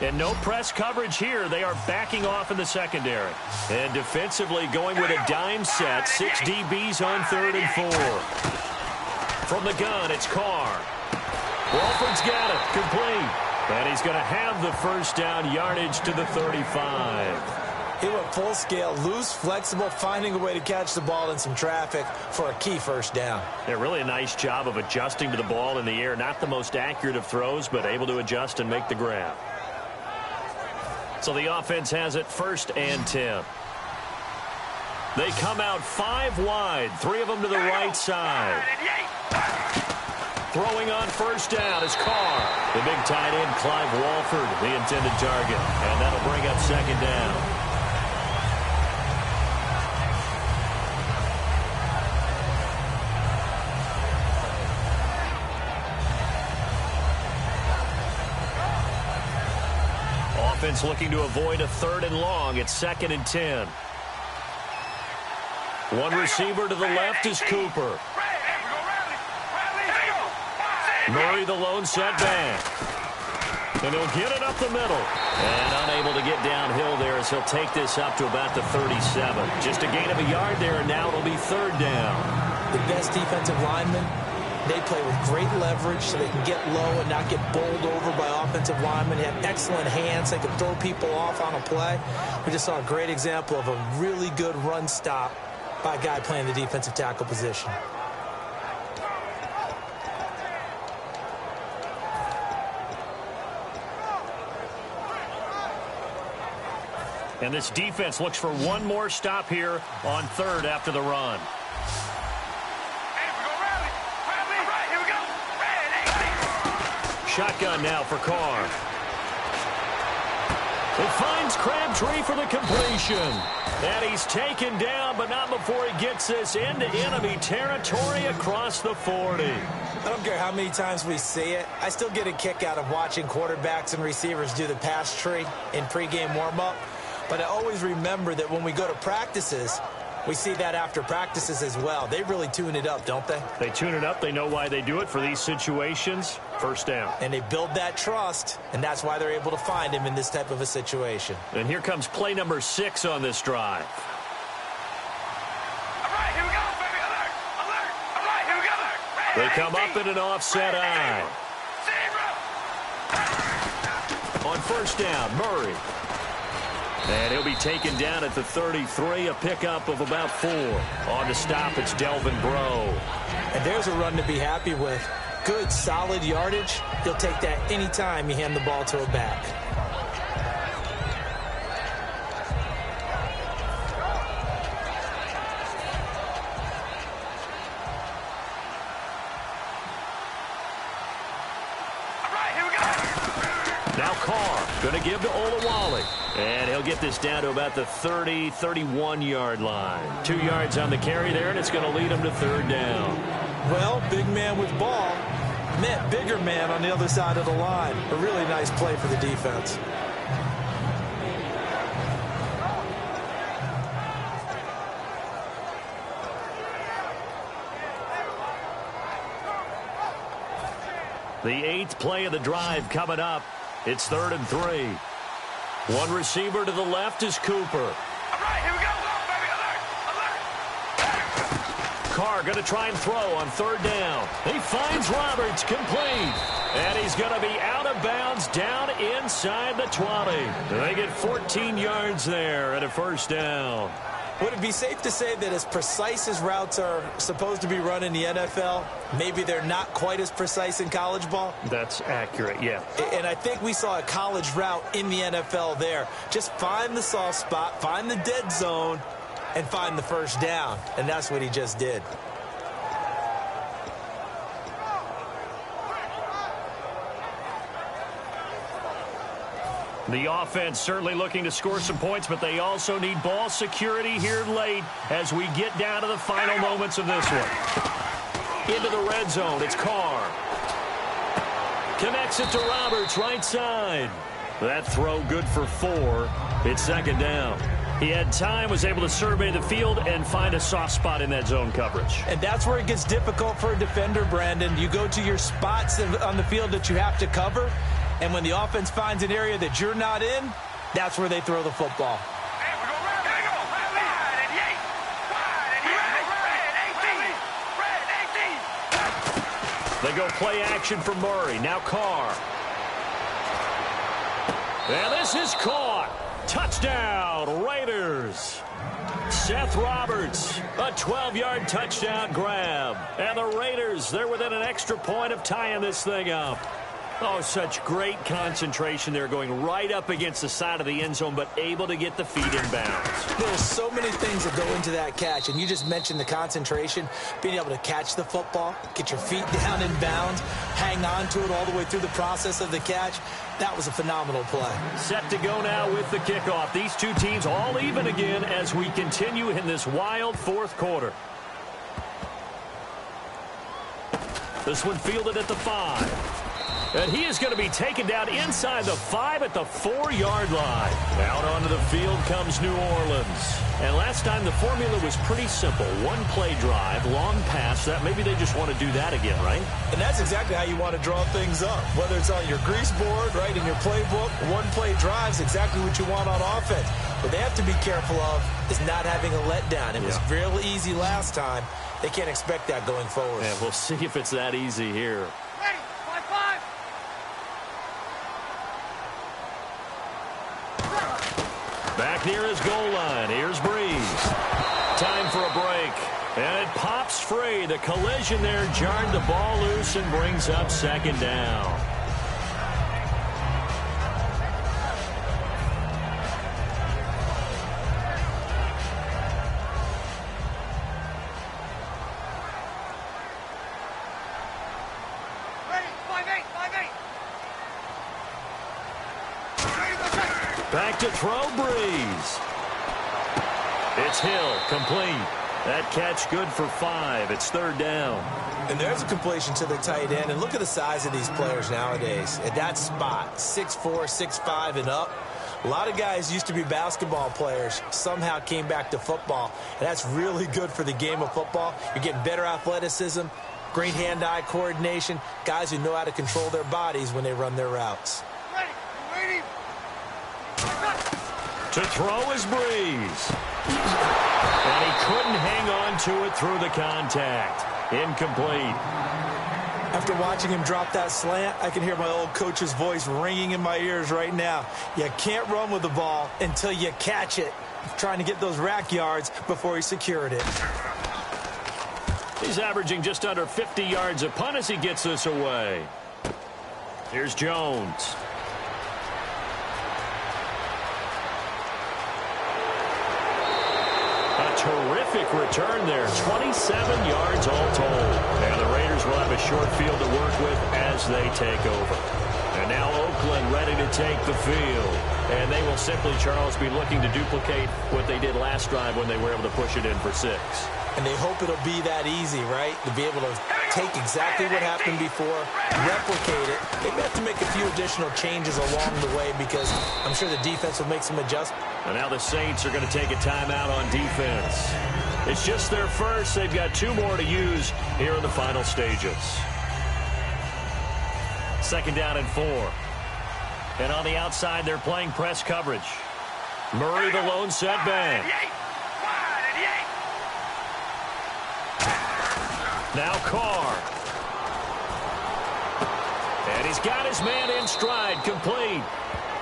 [SPEAKER 2] And no press coverage here. They are backing off in the secondary. And defensively going with a dime set. 6 DBs on 3rd and 4. From the gun, it's Carr. Walford's got it. Complete. And he's going to have the first down, yardage to the 35.
[SPEAKER 3] He went full scale, loose, flexible, finding a way to catch the ball in some traffic for a key first down.
[SPEAKER 2] Yeah, really a nice job of adjusting to the ball in the air. Not the most accurate of throws, but able to adjust and make the grab. So the offense has it 1st and 10. They come out 5 wide, 3 of them to the right side. Throwing on first down is Carr. The big tight end, Clive Walford, the intended target. And that'll bring up 2nd down. offense looking to avoid a 3rd and long. It's 2nd and 10. One receiver to the left is Cooper. Murray the lone setback. And he'll get it up the middle. And unable to get downhill there as he'll take this up to about the 37. Just a gain of a yard there, and now it'll be 3rd down.
[SPEAKER 3] The best defensive linemen, they play with great leverage so they can get low and not get bowled over by offensive linemen. They have excellent hands. They can throw people off on a play. We just saw a great example of a really good run stop by a guy playing the defensive tackle position.
[SPEAKER 2] And this defense looks for one more stop here on 3rd after the run. Shotgun now for Carr. It finds Crabtree for the completion. And he's taken down, but not before he gets this into enemy territory across the 40.
[SPEAKER 3] I don't care how many times we see it. I still get a kick out of watching quarterbacks and receivers do the pass tree in pregame warm-up. But I always remember that when we go to practices, we see that after practices as well. They really tune it up, don't they?
[SPEAKER 2] They tune it up. They know why they do it for these situations. 1st down.
[SPEAKER 3] And they build that trust, and that's why they're able to find him in this type of a situation.
[SPEAKER 2] And here comes play number 6 on this drive.
[SPEAKER 4] All right, here we go, baby. Alert, alert. All right, here we go.
[SPEAKER 2] They come up in an offset eye. On 1st down, Murray. And he'll be taken down at the 33, a pickup of about 4. On the stop, it's Delvin Breaux.
[SPEAKER 3] And there's a run to be happy with. Good, solid yardage. He'll take that anytime you hand the ball to a back.
[SPEAKER 4] All right, here we go.
[SPEAKER 2] Now Carr going to give to Olawale. And he'll get this down to about the 30, 31-yard line. 2 yards on the carry there, and it's going to lead him to 3rd down.
[SPEAKER 3] Well, big man with ball met bigger man on the other side of the line. A really nice play for the defense.
[SPEAKER 2] The 8th play of the drive coming up. It's 3rd and 3. One receiver to the left is Cooper.
[SPEAKER 4] All right, here we go, baby. Alert, alert.
[SPEAKER 2] Carr going to try and throw on 3rd down. He finds Roberts, complete. And he's going to be out of bounds down inside the 20. They get 14 yards there at a 1st down.
[SPEAKER 3] Would it be safe to say that as precise as routes are supposed to be run in the NFL, maybe they're not quite as precise in college ball?
[SPEAKER 2] That's accurate, yeah.
[SPEAKER 3] And I think we saw a college route in the NFL there. Just find the soft spot, find the dead zone, and find the 1st down. And that's what he just did.
[SPEAKER 2] The offense certainly looking to score some points, but they also need ball security here late as we get down to the final moments of this one. Into the red zone, it's Carr. Connects it to Roberts, right side. That throw good for 4. It's 2nd down. He had time, was able to survey the field and find a soft spot in that zone coverage.
[SPEAKER 3] And that's where it gets difficult for a defender, Brandon. You go to your spots on the field that you have to cover, and when the offense finds an area that you're not in, that's where they throw the football.
[SPEAKER 4] Hey, we go round. Here we go. Wide and Yates. Wide and Yates. Red 18.
[SPEAKER 2] They go play action for Murray. Now Carr. And this is caught. Touchdown, Raiders. Seth Roberts, a 12-yard touchdown grab. And the Raiders, they're within an extra point of tying this thing up. Oh, such great concentration there, going right up against the side of the end zone, but able to get the feet in bounds.
[SPEAKER 3] There's so many things that go into that catch, and you just mentioned the concentration, being able to catch the football, get your feet down in bounds, hang on to it all the way through the process of the catch. That was a phenomenal play.
[SPEAKER 2] Set to go now with the kickoff. These two teams all even again as we continue in this wild 4th quarter. This one fielded at the 5. And he is going to be taken down inside the 5 at the 4-yard line. Out onto the field comes New Orleans. And last time the formula was pretty simple. One-play drive, long pass. That maybe they just want to do that again, right?
[SPEAKER 3] And that's exactly how you want to draw things up. Whether it's on your grease board, right, in your playbook, one-play drives exactly what you want on offense. What they have to be careful of is not having a letdown. It was real easy last time. They can't expect that going forward.
[SPEAKER 2] And we'll see if it's that easy here.
[SPEAKER 4] Ready, 5-5.
[SPEAKER 2] Back near his goal line. Here's Breeze. Time for a break. And it pops free. The collision there jarred the ball loose and brings up second down.
[SPEAKER 4] Ready, 5-8, 5-8.
[SPEAKER 2] Back to throw, Breeze. It's Hill, complete. That catch good for 5. It's third down.
[SPEAKER 3] And there's a completion to the tight end. And look at the size of these players nowadays. At that spot, 6'4", 6'5", and up. A lot of guys used to be basketball players, somehow came back to football. And that's really good for the game of football. You're getting better athleticism, great hand-eye coordination, guys who know how to control their bodies when they run their routes.
[SPEAKER 4] Ready, waiting.
[SPEAKER 2] To throw is Breeze. And he couldn't hang on to it through the contact. Incomplete.
[SPEAKER 3] After watching him drop that slant, I can hear my old coach's voice ringing in my ears right now. You can't run with the ball until you catch it. Trying to get those rack yards before he secured it.
[SPEAKER 2] He's averaging just under 50 yards a punt as he gets this away. Here's Jones. Terrific return there. 27 yards all told. And the Raiders will have a short field to work with as they take over. And now Oakland ready to take the field. And they will simply, Charles, be looking to duplicate what they did last drive when they were able to push it in for 6.
[SPEAKER 3] And they hope it'll be that easy, right? To be able to take exactly what happened before, replicate it. They may have to make a few additional changes along the way because I'm sure the defense will make some adjustments.
[SPEAKER 2] And now the Saints are going to take a timeout on defense. It's just their first. They've got 2 more to use here in the final stages. Second down and 4. And on the outside, they're playing press coverage. Murray, the lone setback. Now Carr. And he's got his man in stride, complete.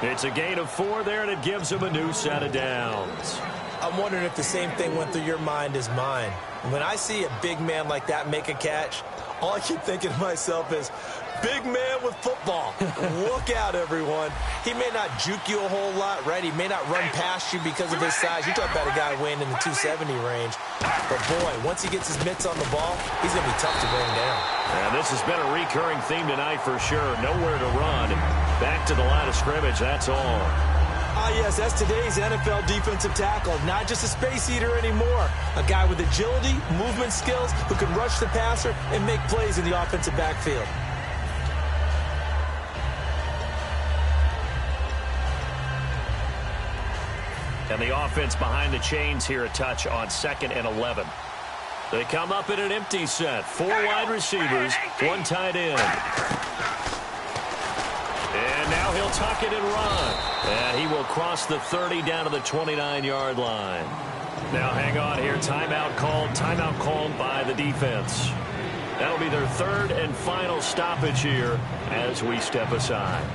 [SPEAKER 2] It's a gain of 4 there, and it gives him a new set of downs.
[SPEAKER 3] I'm wondering if the same thing went through your mind as mine. When I see a big man like that make a catch, all I keep thinking to myself is, big man with football. Look out, everyone. He may not juke you a whole lot, right? He may not run past you because of his size. You talk about a guy weighing in the 270 range. But, boy, once he gets his mitts on the ball, he's going to be tough to bring down.
[SPEAKER 2] And this has been a recurring theme tonight for sure. Nowhere to run. Back to the line of scrimmage, that's all.
[SPEAKER 3] Ah, yes, that's today's NFL defensive tackle. Not just a space eater anymore. A guy with agility, movement skills, who can rush the passer and make plays in the offensive backfield.
[SPEAKER 2] And the offense behind the chains here a touch on 2nd and 11. They come up in an empty set. 4 wide receivers, 1 tight end. And now he'll tuck it and run. And he will cross the 30 down to the 29-yard line. Now hang on here. Timeout called by the defense. That'll be their 3rd and final stoppage here as we step aside.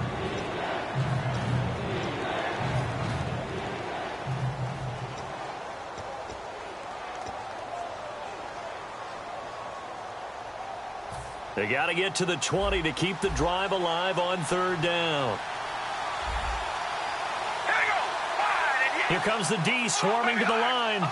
[SPEAKER 2] They got to get to the 20 to keep the drive alive on 3rd down. Here comes the D swarming to the line.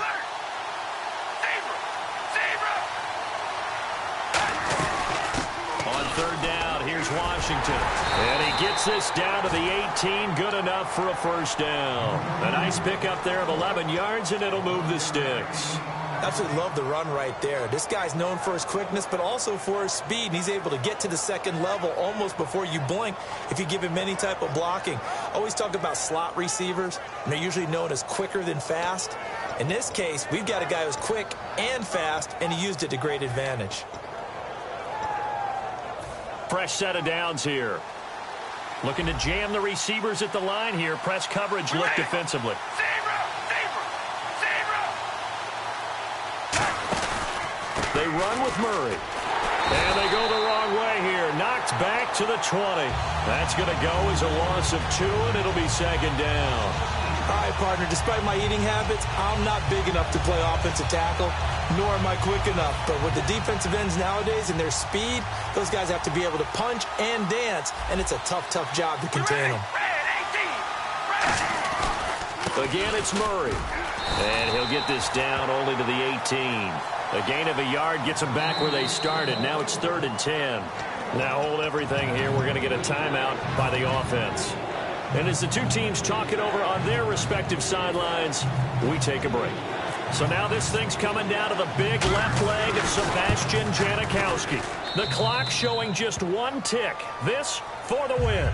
[SPEAKER 2] On 3rd down, here's Washington. And he gets this down to the 18, good enough for a 1st down. A nice pickup there of 11 yards, and it'll move the sticks.
[SPEAKER 3] Absolutely love the run right there. This guy's known for his quickness, but also for his speed. And he's able to get to the second level almost before you blink if you give him any type of blocking. I always talk about slot receivers, and they're usually known as quicker than fast. In this case, we've got a guy who's quick and fast, and he used it to great advantage.
[SPEAKER 2] Fresh set of downs here. Looking to jam the receivers at the line here. Press coverage look defensively. They run with Murray. And they go the wrong way here. Knocked back to the 20. That's going to go as a loss of 2, and it'll be second down.
[SPEAKER 3] All right, partner, despite my eating habits, I'm not big enough to play offensive tackle, nor am I quick enough. But with the defensive ends nowadays and their speed, those guys have to be able to punch and dance, and it's a tough, tough job to contain them.
[SPEAKER 2] Again, it's Murray. And he'll get this down only to the 18. A gain of a yard gets them back where they started. Now it's 3rd and 10. Now hold everything here. We're going to get a timeout by the offense. And as the two teams talk it over on their respective sidelines, we take a break. So now this thing's coming down to the big left leg of Sebastian Janikowski. The clock showing just 1 tick. This for the win.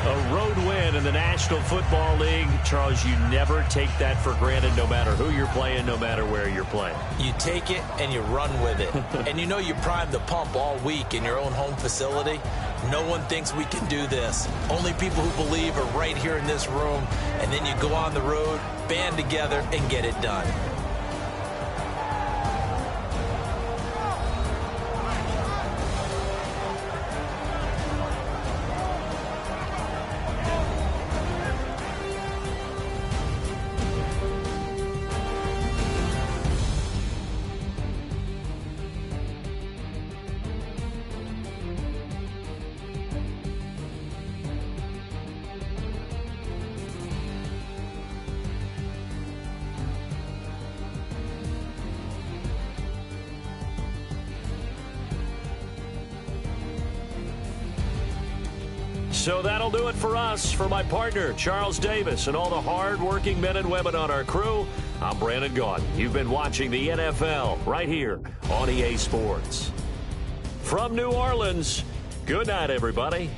[SPEAKER 2] A road win in the National Football League. Charles, you never take that for granted no matter who you're playing, no matter where you're playing.
[SPEAKER 3] You take it and you run with it. And you know you primed the pump all week in your own home facility. No one thinks we can do this. Only people who believe are right here in this room. And then you go on the road, band together, and get it done.
[SPEAKER 2] So that'll do it for us. For my partner, Charles Davis, and all the hard-working men and women on our crew, I'm Brandon Gaudin. You've been watching the NFL right here on EA Sports. From New Orleans, good night, everybody.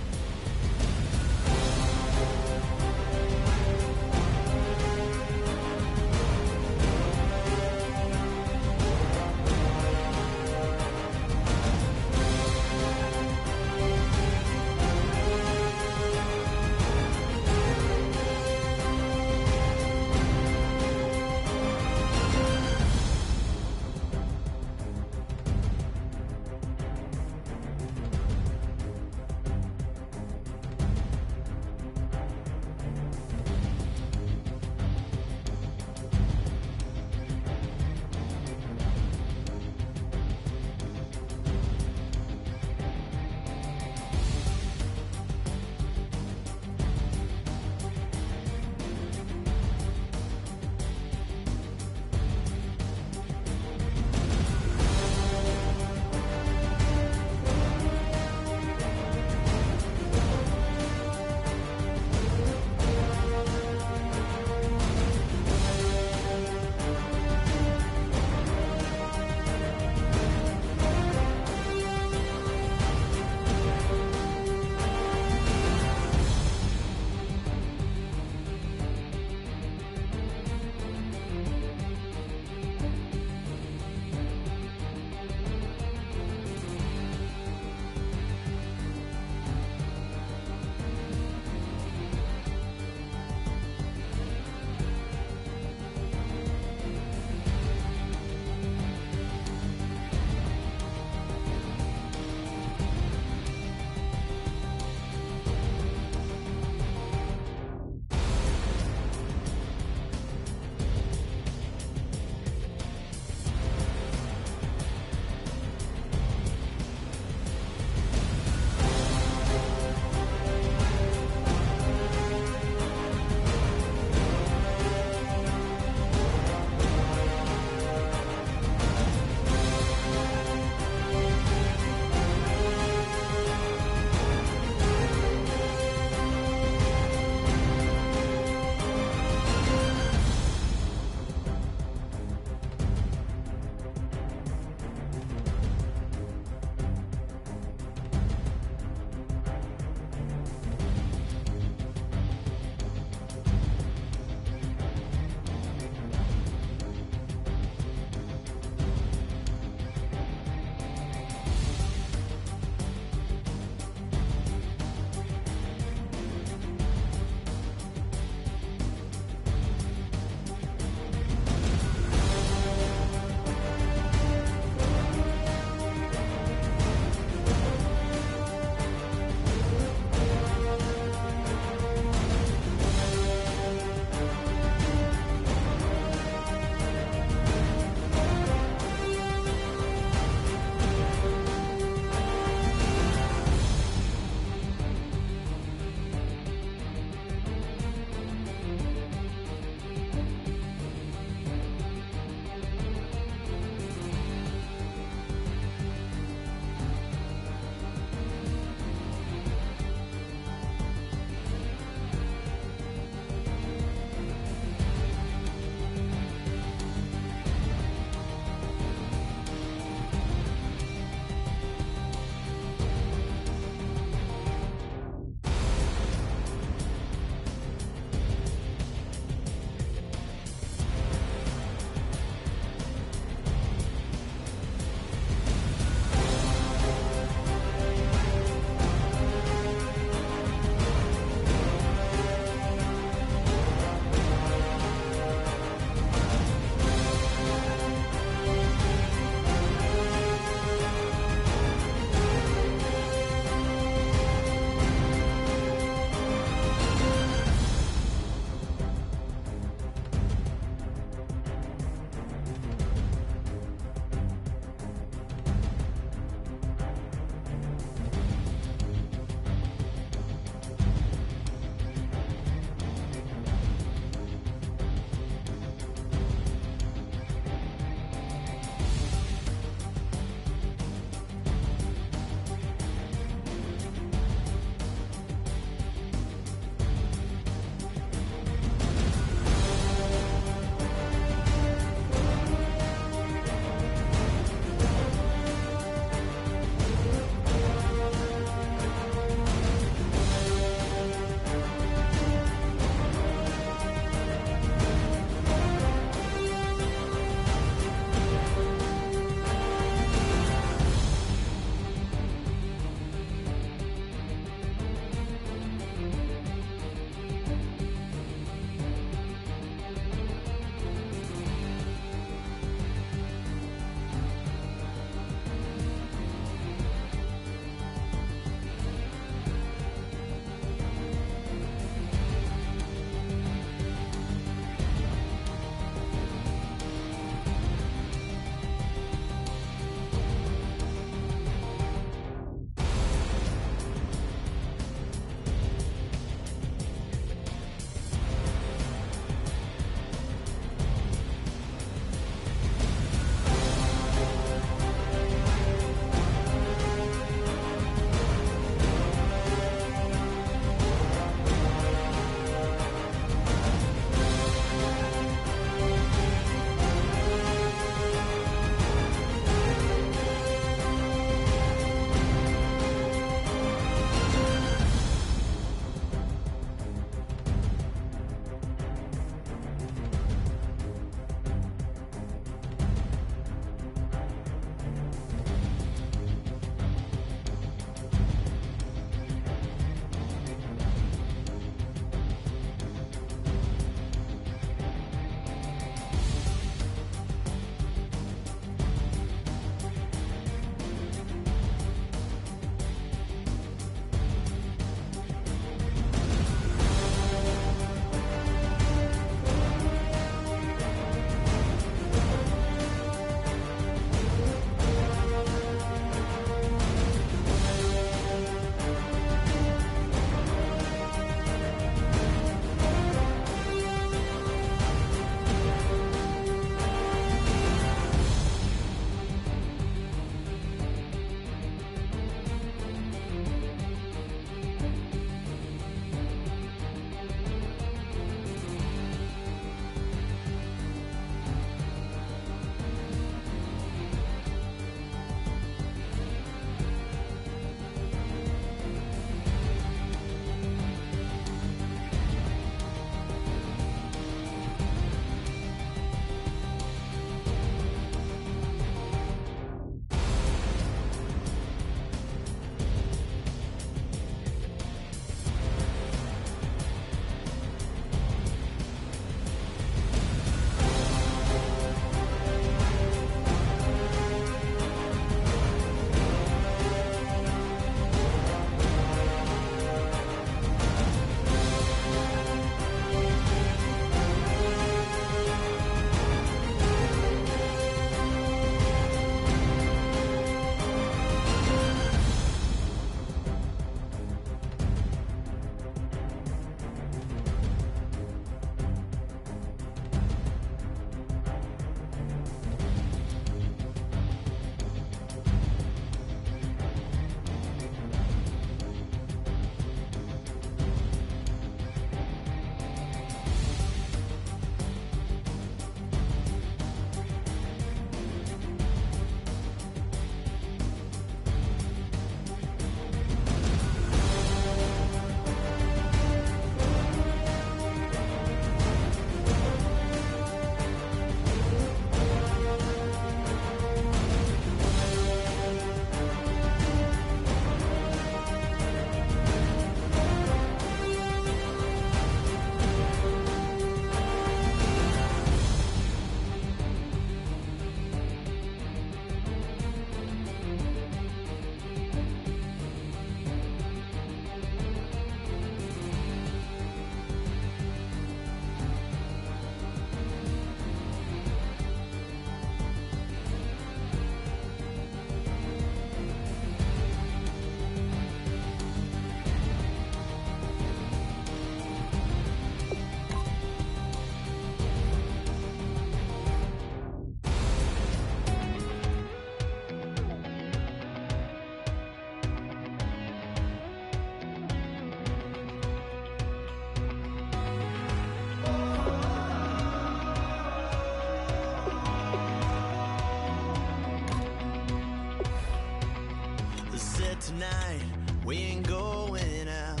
[SPEAKER 5] that tonight we ain't going out,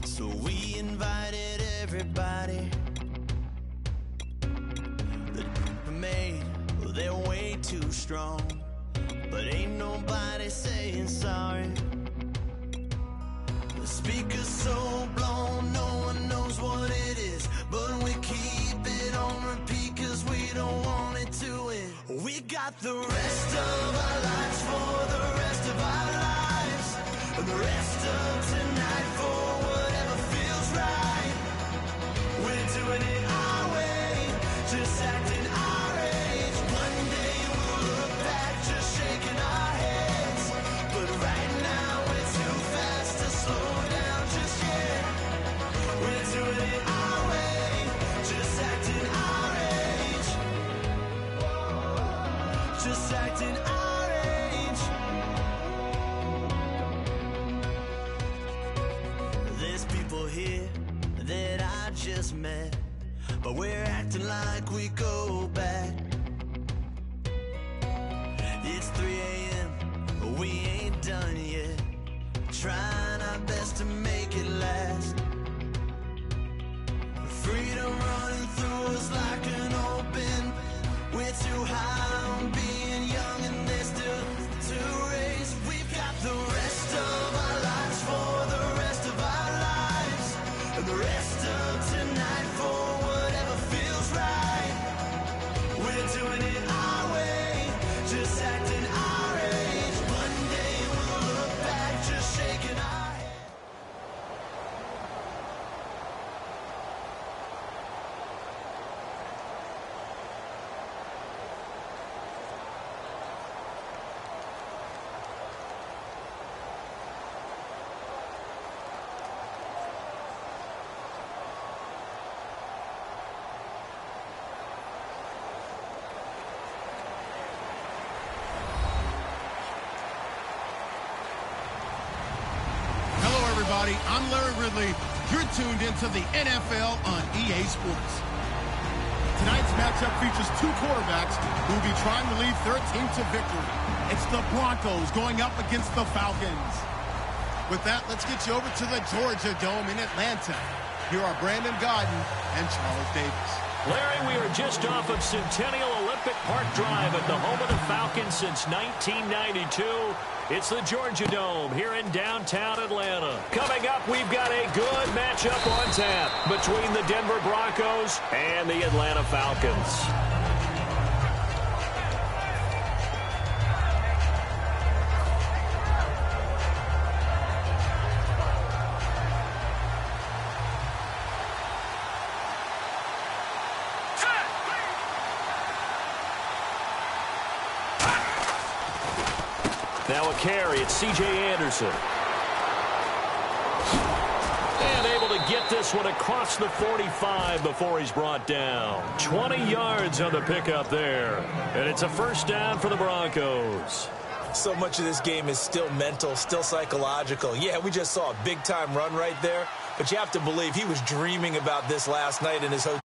[SPEAKER 5] so we invited everybody. The made, well, they're way too strong, but ain't nobody saying sorry. The speaker's so blown, no one knows what it is, but we keep it on repeat cause we don't want it to end. We got the rest of our lives for the rest of our lives, and the rest of tonight for whatever feels right. We're doing it our way, just acting our age. One day we'll look back just shaking our heads, but right now we're too fast to slow down just yet. We're doing it our way, just acting our age, just acting our age. There's people here that I just met, but we're acting like we go back. It's 3 a.m., but we ain't done yet, trying our best to make it last. Freedom running through us like an open. We're too high on being young and there's still to race. We've got the rest of our lives for the rest of our lives, and the rest of tonight for whatever feels right. We're doing it our way, just acting our age. One day we'll look back just shaking our head.
[SPEAKER 1] Hello, everybody. I'm Larry Ridley. You're tuned into the NFL on EA Sports. Tonight's matchup features two quarterbacks who will be trying to lead their team to victory. It's the Broncos going up against the Falcons. With that, let's get you over to the Georgia Dome in Atlanta. Here are Brandon Godden and Charles Davis.
[SPEAKER 2] Larry, we are just off of Centennial Olympic Park Drive at the home of the Falcons since 1992. It's the Georgia Dome here in downtown Atlanta. Coming up, we've got a good matchup on tap between the Denver Broncos and the Atlanta Falcons. Now a carry, it's C.J. Anderson. And able to get this one across the 45 before he's brought down. 20 yards on the pickup there. And it's a first down for the Broncos.
[SPEAKER 3] So much of this game is still mental, still psychological. Yeah, we just saw a big-time run right there, but you have to believe he was dreaming about this last night in his hotel.